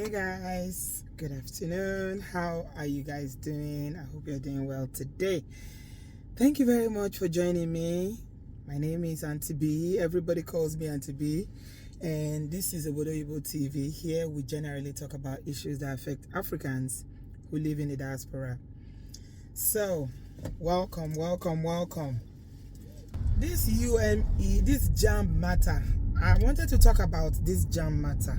Hey guys, good afternoon. How are you guys doing? I hope you're doing well today. Thank you very much for joining me. My name is Auntie B. Everybody calls me Auntie B. And this is Obodo TV. Here we generally talk about issues that affect Africans who live in the diaspora. So, welcome. This this JAMB matter. I wanted to talk about this JAMB matter.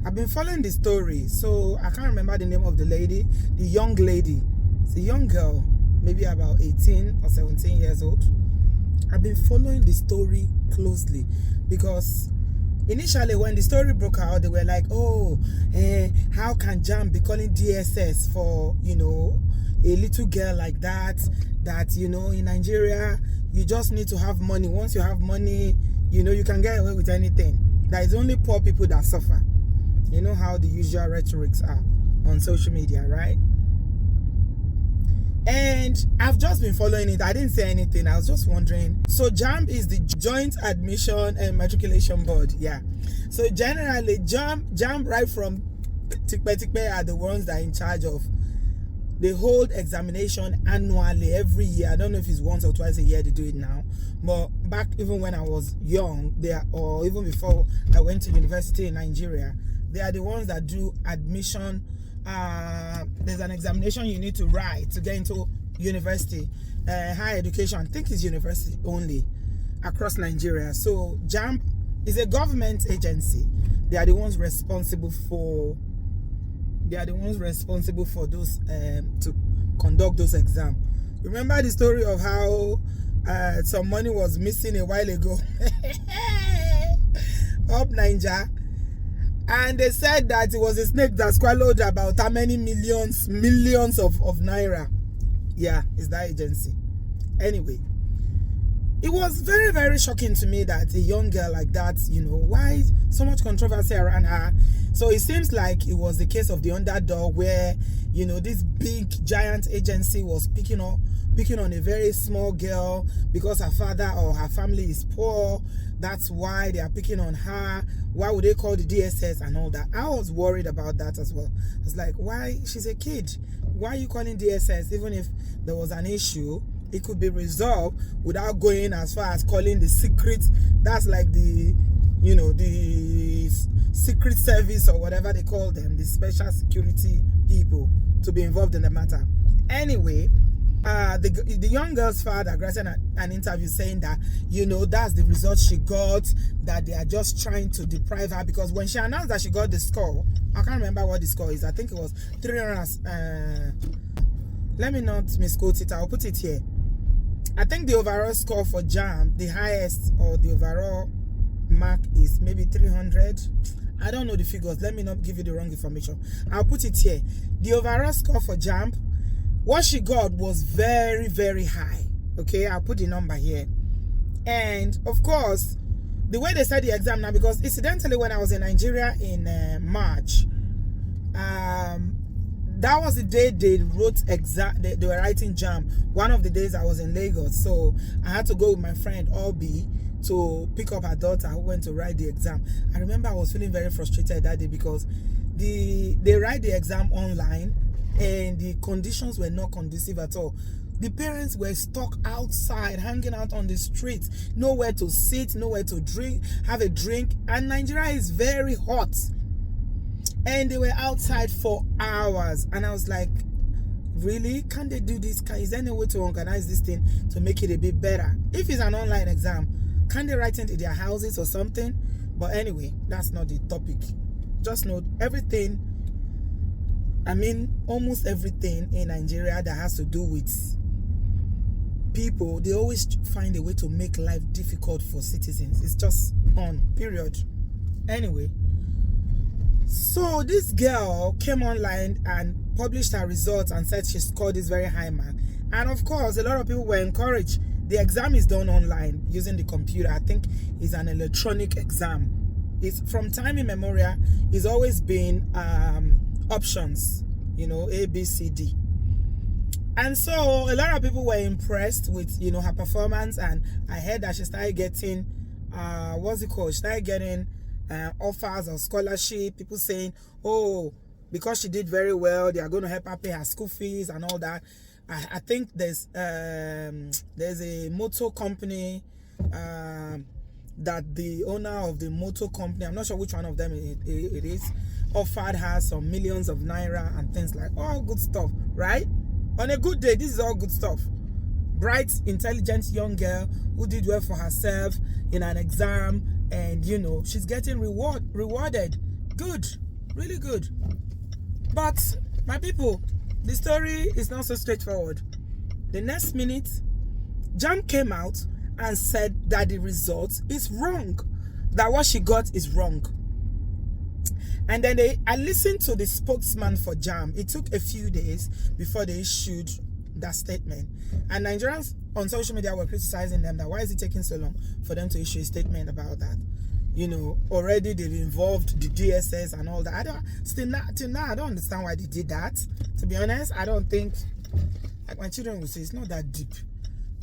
I've been following the story, so I can't remember the name of the lady, the young lady. It's a young girl, maybe about 18 or 17 years old. I've been following the story closely because initially when the story broke out, they were like, how can JAMB be calling DSS for, a little girl like that, in Nigeria, you just need to have money. Once you have money, you can get away with anything. That is only poor people that suffer. You know how the usual rhetorics are on social media, right? And I've just been following it. I didn't say anything. I was just wondering. So JAMB is the Joint Admission and Matriculation Board. Yeah. So generally, JAMB right from Tikpe are the ones that are in charge of. They hold examination annually every year. I don't know if it's once or twice a year they do it now. But back even when I was young, or even before I went to university in Nigeria, they are the ones that do admission. There's an examination you need to write to get into university, higher education. I think it's university only across Nigeria. So JAMB is a government agency. They are the ones responsible for those to conduct those exams. Remember the story of how some money was missing a while ago up Niger, and they said that it was a snake that swallowed about how many millions of naira. Yeah, it's that agency. Anyway, it was very, very shocking to me that a young girl like that, why so much controversy around her. So it seems like it was the case of the underdog where, this big giant agency was picking on a very small girl because her father or her family is poor. That's why they are picking on her. Why would they call the DSS and all that? I was worried about that as well. It's like, why? She's a kid. Why are you calling DSS? Even if there was an issue, it could be resolved without going as far as calling the secret. That's like the secret service or whatever they call them, the special security people, to be involved in the matter. Anyway, the young girl's father granted an interview saying that, that's the result she got, that they are just trying to deprive her, because when she announced that she got the score, I can't remember what the score is. I think it was 300. Let me not misquote it. I'll put it here. I think the overall score for JAMB, the highest or the overall mark is maybe 300. I don't know the figures. Let me not give you the wrong information. I'll put it here. The overall score for JAMB, what she got was very, very high. Okay, I'll put the number here. And of course, the way they said the exam now, because incidentally, when I was in Nigeria in March, that was the day they wrote exam. They were writing JAMB. One of the days I was in Lagos, so I had to go with my friend Obi to pick up her daughter who went to write the exam. I remember I was feeling very frustrated that day because they write the exam online and the conditions were not conducive at all. The parents were stuck outside, hanging out on the street, nowhere to sit, nowhere to have a drink, and Nigeria is very hot. And they were outside for hours, and I was like, really? Can't they do this? Is there any way to organize this thing to make it a bit better? If it's an online exam, can't they write into their houses or something? But anyway, that's not the topic. Just note everything, almost everything in Nigeria that has to do with people, they always find a way to make life difficult for citizens. It's just on, period. Anyway, so this girl came online and published her results and said she scored this very high mark. And of course, a lot of people were encouraged. The exam is done online using the computer. I think it's an electronic exam. It's from time immemorial. It's always been options, A, B, C, D. And so a lot of people were impressed with, her performance. And I heard that she started getting, she started getting offers of scholarship, people saying, oh, because she did very well, they are going to help her pay her school fees and all that. I think there's a motor company that the owner of the motor company, I'm not sure which one of them it is, offered her some millions of naira and things like all good stuff, right? On a good day, this is all good stuff. Bright, intelligent young girl who did well for herself in an exam, and you know, she's getting rewarded. Good, really good. But my people, the story is not so straightforward. The next minute, JAMB came out and said that the result is wrong, that what she got is wrong. And then I listened to the spokesman for JAMB. It took a few days before they issued that statement. And Nigerians on social media were criticizing them that why is it taking so long for them to issue a statement about that? You know, already they've involved the DSS and all that. Till now, I don't understand why they did that. To be honest, I don't think, like my children will say, it's not that deep.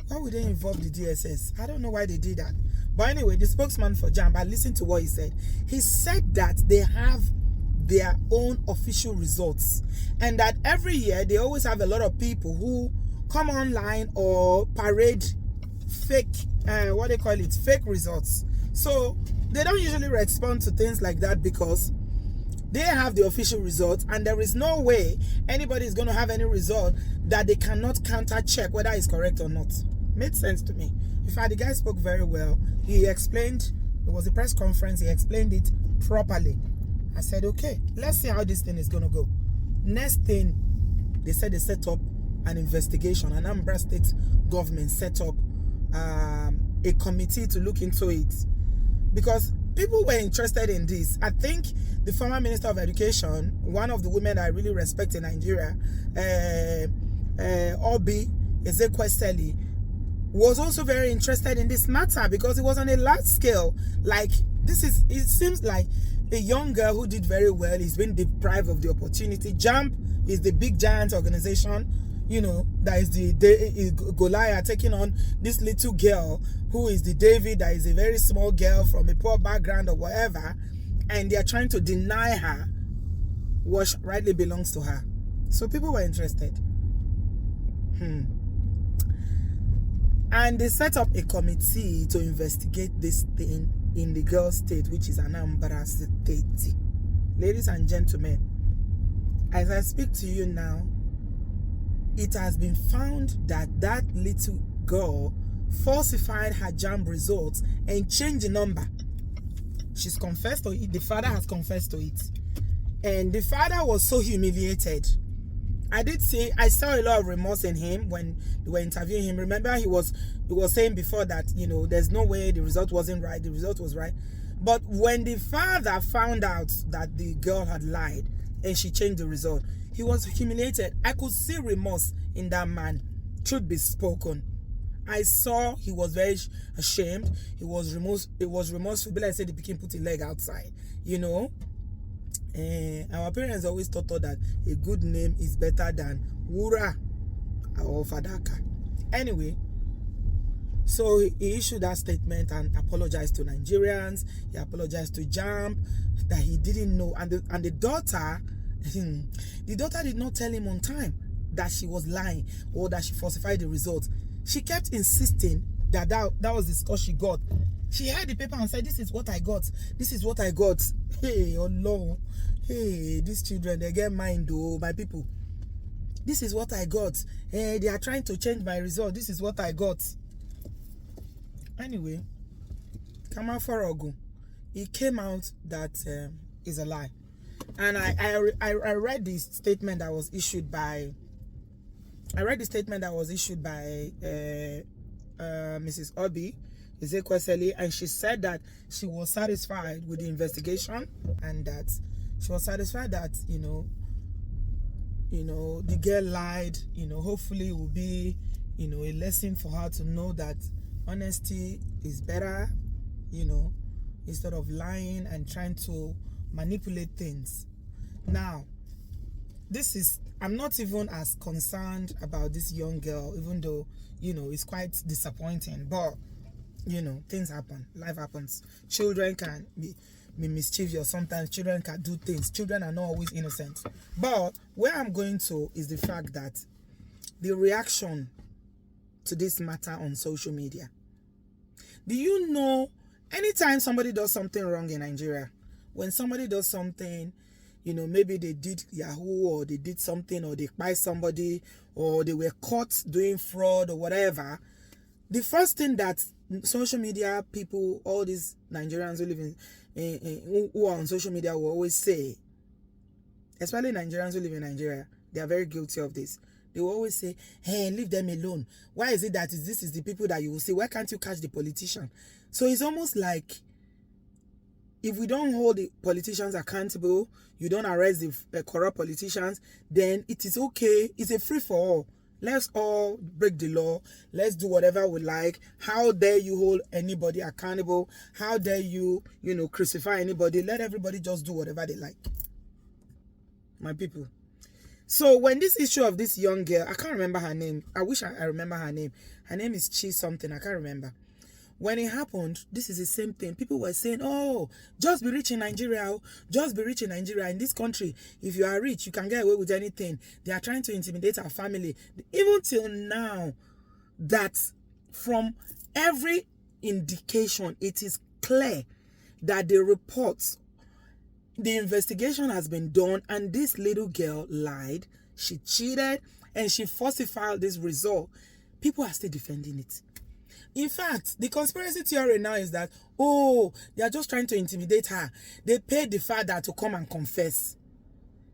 Why would they involve the DSS? I don't know why they did that. But anyway, the spokesman for JAMB, I listened to what he said. He said that they have their own official results, and that every year they always have a lot of people who come online or parade fake, fake results. So they don't usually respond to things like that because they have the official results, and there is no way anybody is going to have any result that they cannot counter check whether it's correct or not. Made sense to me. In fact, the guy spoke very well. He explained, it was a press conference, he explained it properly. I said, okay, let's see how this thing is going to go. Next thing, they said they set up an investigation. Anambra State government set up a committee to look into it, because people were interested in this. I think the former Minister of Education, one of the women I really respect in Nigeria, Obi Ezekwesili, was also very interested in this matter because it was on a large scale. Like, it seems like a young girl who did very well is being deprived of the opportunity. JAMB is the big giant organization, you know, that is the Goliath taking on this little girl who is the David, that is a very small girl from a poor background or whatever, and they are trying to deny her what rightly belongs to her. So people were interested. And they set up a committee to investigate this thing in the girl's state, which is Anambra State. Ladies and gentlemen, as I speak to you now, it has been found that that little girl falsified her JAMB results and changed the number. She's confessed to it. The father has confessed to it. And the father was so humiliated. I saw a lot of remorse in him when they were interviewing him. Remember, he was saying before that, you know, there's no way the result wasn't right. The result was right. But when the father found out that the girl had lied and she changed the result, he was humiliated. I could see remorse in that man. Truth be spoken, I saw he was very ashamed. It was remorseful. But like I said, the pikin put a leg outside, you know. Our parents always taught us that a good name is better than wura or fadaka. Anyway, so he issued that statement and apologized to Nigerians. He apologized to JAMB that he didn't know, and the daughter, the daughter did not tell him on time that she was lying or that she falsified the results. She kept insisting that was the score she got. She had the paper and said, this is what I got. This is what I got. Hey, oh no. Hey, these children, they get mind though, my people. This is what I got. Hey, they are trying to change my result. This is what I got. Anyway, Kama Forogo, it came out that is a lie. And I read the statement that was issued by Mrs. Obi Ezekwesili, and she said that she was satisfied with the investigation, and that she was satisfied that you know the girl lied. You know, hopefully it will be a lesson for her to know that honesty is better, instead of lying and trying to manipulate things. Now, I'm not even as concerned about this young girl, even though, it's quite disappointing. But, things happen. Life happens. Children can be mischievous. Sometimes children can do things. Children are not always innocent. But where I'm going to is the fact that the reaction to this matter on social media. Do you know, anytime somebody does something wrong in Nigeria, when somebody does something, you know, maybe they did Yahoo, or they did something, or they buy somebody, or they were caught doing fraud or whatever, the first thing that social media people, all these Nigerians who live who are on social media will always say, especially Nigerians who live in Nigeria, they are very guilty of this. They will always say, hey, leave them alone. Why is it that this is the people that you will see? Why can't you catch the politician? So it's almost like, if we don't hold the politicians accountable, you don't arrest the corrupt politicians, then it is okay. It's a free-for-all. Let's all break the law. Let's do whatever we like. How dare you hold anybody accountable? How dare you, crucify anybody? Let everybody just do whatever they like. My people. So when this issue of this young girl, I can't remember her name. I wish I remember her name. Her name is Chi something. I can't remember. When it happened, this is the same thing. People were saying, oh, just be rich in Nigeria. Just be rich in Nigeria. In this country, if you are rich, you can get away with anything. They are trying to intimidate our family. Even till now, that from every indication, it is clear that the reports, the investigation has been done, and this little girl lied, she cheated, and she falsified this result. People are still defending it. In fact, the conspiracy theory now is that, oh, they are just trying to intimidate her. They paid the father to come and confess.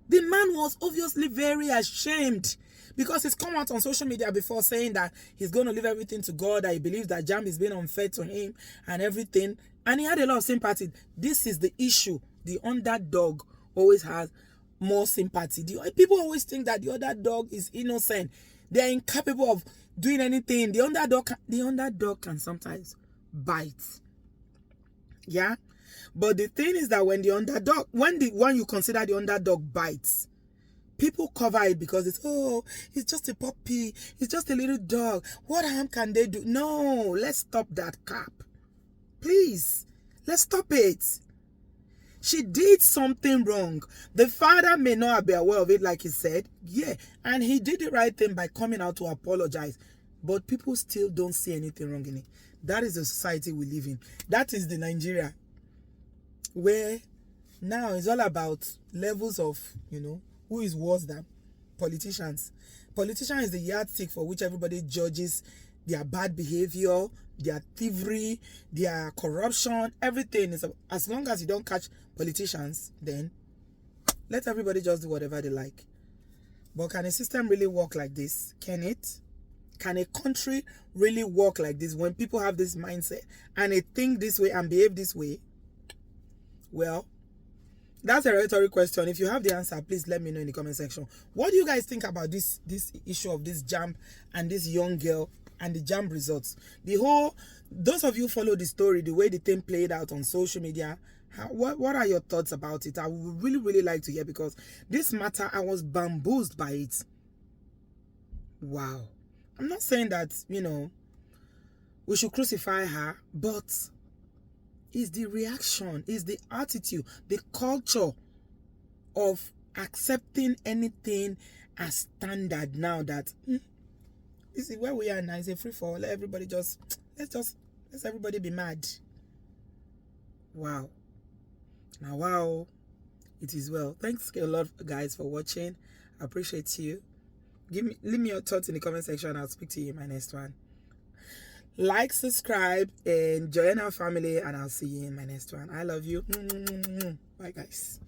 The man was obviously very ashamed, because he's come out on social media before saying that he's going to leave everything to God, that he believes that JAMB is being unfair to him and everything. And he had a lot of sympathy. This is the issue. The underdog always has more sympathy. People always think that the underdog is innocent. They're incapable of doing anything. The underdog can sometimes bite. Yeah? But the thing is that when the underdog, when the one you consider the underdog bites, people cover it because it's just a puppy. It's just a little dog. What harm can they do? No, let's stop that cap. Please, let's stop it. She did something wrong. The father may not be aware of it, like he said. Yeah, and he did the right thing by coming out to apologize. But people still don't see anything wrong in it. That is the society we live in. That is the Nigeria where now it's all about levels of, who is worse than politicians. Politician is the yardstick for which everybody judges their bad behavior, their thievery, their corruption, everything. Is as long as you don't catch politicians, then let everybody just do whatever they like. But can a system really work like this? Can it? Can a country really work like this when people have this mindset and they think this way and behave this way? Well, that's a rhetorical question. If you have the answer, please let me know in the comment section. What do you guys think about this issue of this JAMB and this young girl and the JAMB results? Those of you follow the story, the way the thing played out on social media, what are your thoughts about it? I would really, really like to hear, because this matter, I was bamboozled by it. Wow. I'm not saying that, we should crucify her, but it's the reaction, it's the attitude, the culture of accepting anything as standard now that this is where we are now. It's a free for all. Let's everybody be mad. Wow. Now, wow. It is well. Thanks a lot, guys, for watching. I appreciate you. Leave me your thoughts in the comment section. I'll speak to you in my next one. Like, subscribe, and join our family, and I'll see you in my next one. I love you. Bye, guys.